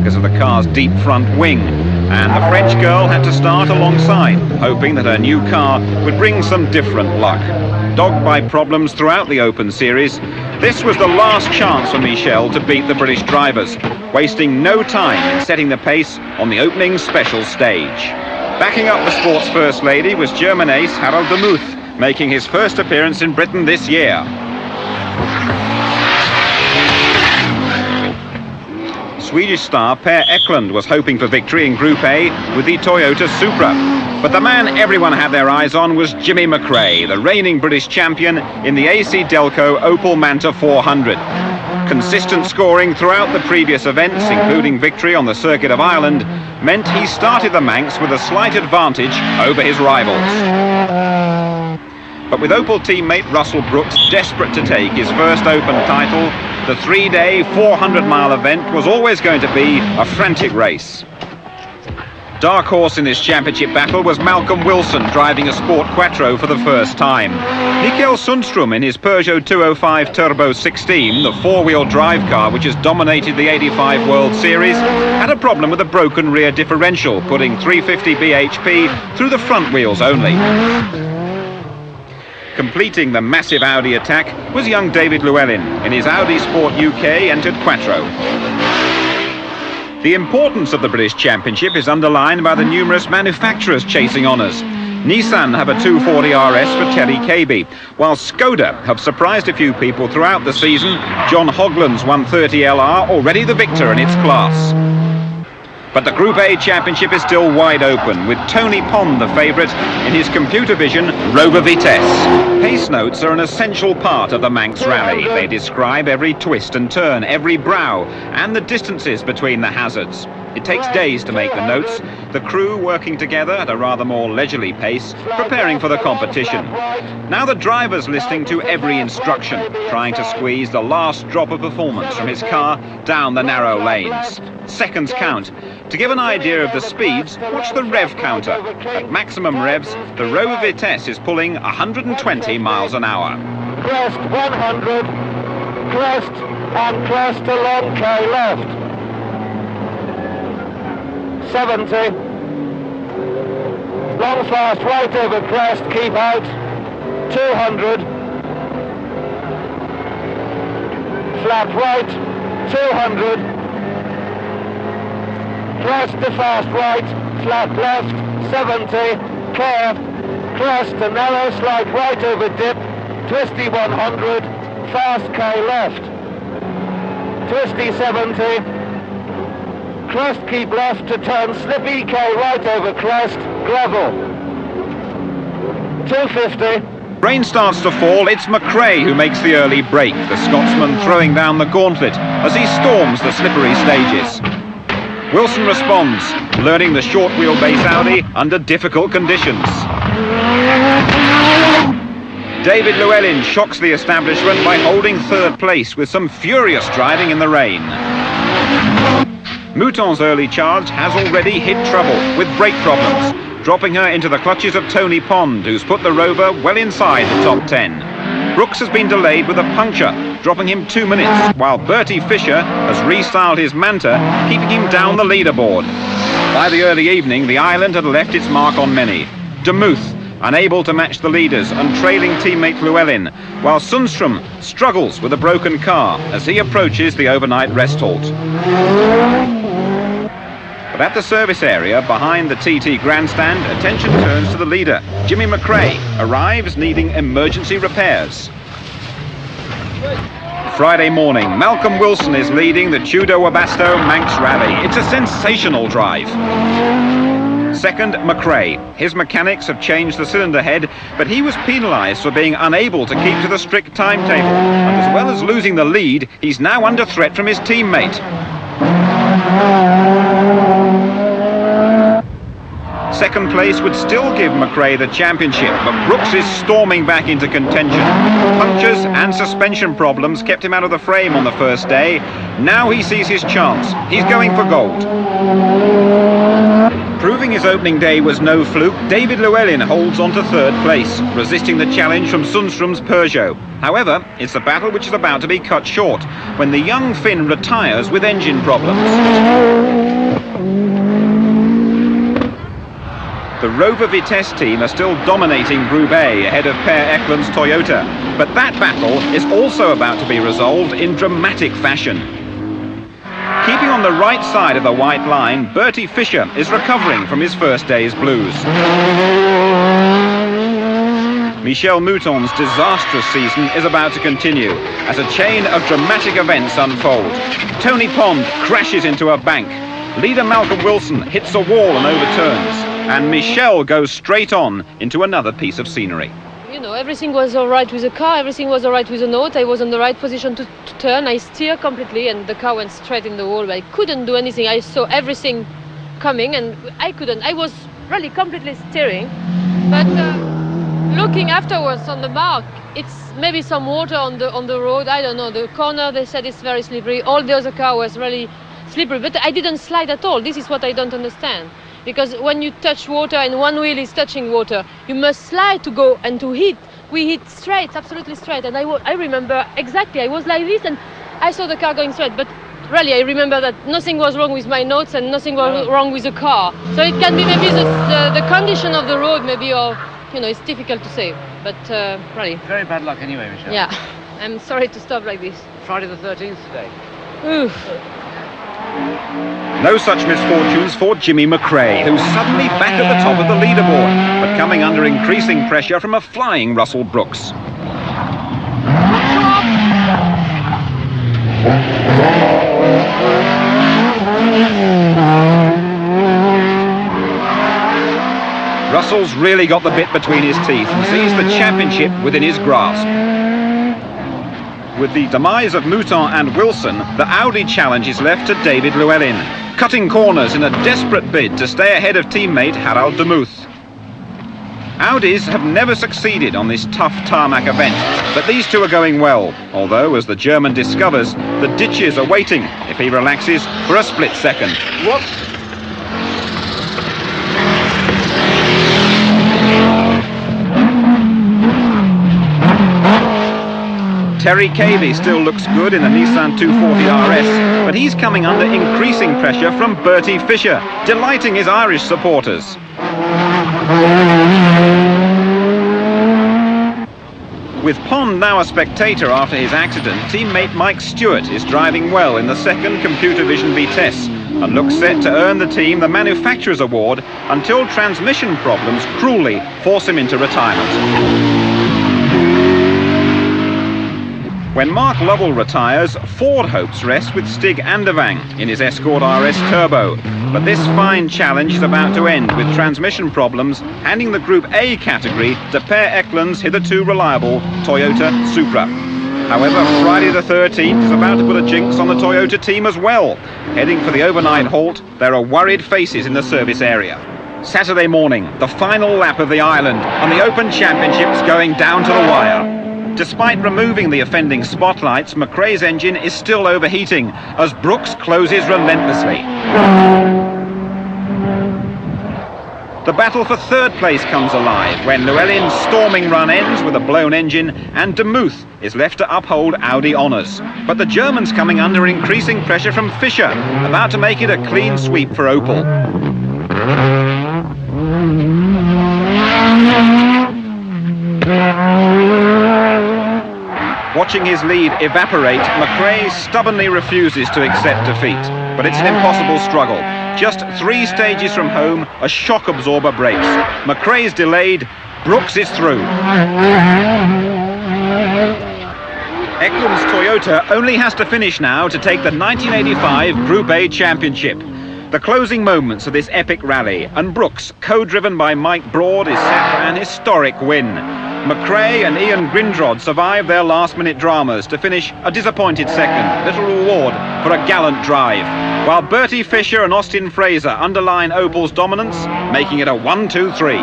because of the car's deep front wing, and the French girl had to start alongside, hoping that her new car would bring some different luck. Dogged by problems throughout the Open Series, this was the last chance for Michel to beat the British drivers, wasting no time in setting the pace on the opening special stage. Backing up the sport's first lady was German ace Harald de Muth, making his first appearance in Britain this year. Swedish star Per Eklund was hoping for victory in Group A with the Toyota Supra. But the man everyone had their eyes on was Jimmy McRae, the reigning British champion in the AC Delco Opel Manta 400. Consistent scoring throughout the previous events, including victory on the Circuit of Ireland, meant he started the Manx with a slight advantage over his rivals. But with Opel teammate Russell Brooks desperate to take his first Open title, the 3-day, 400-mile event was always going to be a frantic race. Dark horse in this championship battle was Malcolm Wilson, driving a Sport Quattro for the first time. Mikael Sundström in his Peugeot 205 Turbo 16, the four-wheel drive car which has dominated the '85 World Series, had a problem with a broken rear differential, putting 350 bhp through the front wheels only. Completing the massive Audi attack was young David Llewellyn in his Audi Sport UK entered Quattro. The importance of the British Championship is underlined by the numerous manufacturers chasing honours. Nissan have a 240 RS for Terry Cabey, while Skoda have surprised a few people throughout the season. John Hogland's 130 LR already the victor in its class. But the Group A Championship is still wide open, with Tony Pond the favourite in his computer vision Rover Vitesse. Pace notes are an essential part of the Manx Rally. They describe every twist and turn, every brow, and the distances between the hazards. It takes days to make the notes, the crew working together at a rather more leisurely pace, preparing for the competition. Now the driver's listening to every instruction, trying to squeeze the last drop of performance from his car down the narrow lanes. Seconds count. To give an idea of the speeds, watch the rev counter. At maximum revs, the Rover Vitesse is pulling 120 miles an hour. Crest 100, crest and crest to long K left. 70. Long fast right over crest, keep out. 200. Flat right, 200. Crest to fast right, flat left, 70, curve, crest to narrow slide right over dip, twisty 100, fast K left, twisty 70, crest keep left to turn slippy K right over crest, gravel, 250. Rain starts to fall, it's McRae who makes the early break, the Scotsman throwing down the gauntlet as he storms the slippery stages. Wilson responds, learning the short wheelbase Audi under difficult conditions. David Llewellyn shocks the establishment by holding third place with some furious driving in the rain. Mouton's early charge has already hit trouble with brake problems, dropping her into the clutches of Tony Pond, who's put the Rover well inside the top 10. Brooks has been delayed with a puncture, dropping him 2 minutes, while Bertie Fisher has restyled his Manta, keeping him down the leaderboard. By the early evening, the island had left its mark on many. De Muth, unable to match the leaders and trailing teammate Llewellyn, while Sundström struggles with a broken car as he approaches the overnight rest halt. But at the service area behind the TT grandstand, attention turns to the leader. Jimmy McRae arrives needing emergency repairs. Friday morning, Malcolm Wilson is leading the Tudor Wabasto Manx Rally. It's a sensational drive. Second, McRae. His mechanics have changed the cylinder head, but he was penalised for being unable to keep to the strict timetable. And as well as losing the lead, he's now under threat from his teammate. Second place would still give McRae the championship, but Brooks is storming back into contention. Punctures and suspension problems kept him out of the frame on the first day. Now he sees his chance. He's going for gold. Proving his opening day was no fluke, David Llewellyn holds on to third place, resisting the challenge from Sundström's Peugeot. However, it's a battle which is about to be cut short when the young Finn retires with engine problems. The Rover Vitesse team are still dominating Group A ahead of Per Eklund's Toyota, but that battle is also about to be resolved in dramatic fashion. Keeping on the right side of the white line, Bertie Fischer is recovering from his first day's blues. Michel Mouton's disastrous season is about to continue as a chain of dramatic events unfold. Tony Pond crashes into a bank. Leader Malcolm Wilson hits a wall and overturns. And Michel goes straight on into another piece of scenery. You know, everything was all right with the car, everything was all right with the note. I was in the right position to turn. I steered completely and the car went straight in the wall. I couldn't do anything. I saw everything coming and I couldn't. I was really completely steering. But looking afterwards on the mark, it's maybe some water on the road. I don't know. The corner, they said it's very slippery. All the other car was really slippery. But I didn't slide at all. This is what I don't understand. Because when you touch water and one wheel is touching water, you must slide to go and to hit. We hit straight, absolutely straight. And I remember exactly, I was like this and I saw the car going straight. But really, I remember that nothing was wrong with my notes and nothing was wrong with the car. So it can be maybe the condition of the road, maybe, or, you know, it's difficult to say. But really. Very bad luck anyway, Michelle. Yeah, I'm sorry to stop like this. Friday the 13th today. Oof. No such misfortunes for Jimmy McRae, who's suddenly back at the top of the leaderboard, but coming under increasing pressure from a flying Russell Brooks. Russell's really got the bit between his teeth and sees the championship within his grasp. With the demise of Mouton and Wilson, the Audi challenge is left to David Llewellyn, cutting corners in a desperate bid to stay ahead of teammate Harald de Muth. Audis have never succeeded on this tough tarmac event, but these two are going well, although, as the German discovers, the ditches are waiting if he relaxes for a split second. What? Terry Cavey still looks good in the Nissan 240 RS, but he's coming under increasing pressure from Bertie Fischer, delighting his Irish supporters. With Pond now a spectator after his accident, teammate Mike Stewart is driving well in the second computer vision Vitesse and looks set to earn the team the Manufacturers Award until transmission problems cruelly force him into retirement. When Mark Lovell retires, Ford hopes rest with Stig Andervang in his Escort RS Turbo. But this fine challenge is about to end with transmission problems, handing the Group A category to Per Eklund's hitherto reliable Toyota Supra. However, Friday the 13th is about to put a jinx on the Toyota team as well. Heading for the overnight halt, there are worried faces in the service area. Saturday morning, the final lap of the island, and the Open Championship's going down to the wire. Despite removing the offending spotlights, McRae's engine is still overheating as Brooks closes relentlessly. The battle for third place comes alive when Llewellyn's storming run ends with a blown engine and de Muth is left to uphold Audi honours. But the German's coming under increasing pressure from Fischer, about to make it a clean sweep for Opel. Watching his lead evaporate, McRae stubbornly refuses to accept defeat. But it's an impossible struggle. Just 3 stages from home, a shock absorber breaks. McRae's delayed, Brooks is through. Eklund's Toyota only has to finish now to take the 1985 Group A Championship. The closing moments of this epic rally, and Brooks, co-driven by Mike Broad, is set for an historic win. McRae and Ian Grindrod survived their last-minute dramas to finish a disappointed second, little reward for a gallant drive, while Bertie Fischer and Austin Fraser underline Opel's dominance, making it a 1-2-3.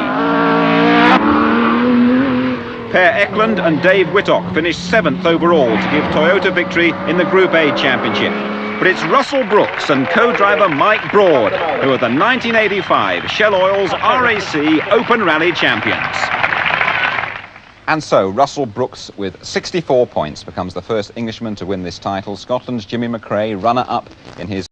Per Eklund and Dave Whittock finished 7th overall to give Toyota victory in the Group A Championship. but it's Russell Brooks and co-driver Mike Broad who are the 1985 Shell Oil's RAC Open Rally champions. And so Russell Brooks with 64 points becomes the first Englishman to win this title. Scotland's Jimmy McRae runner-up in his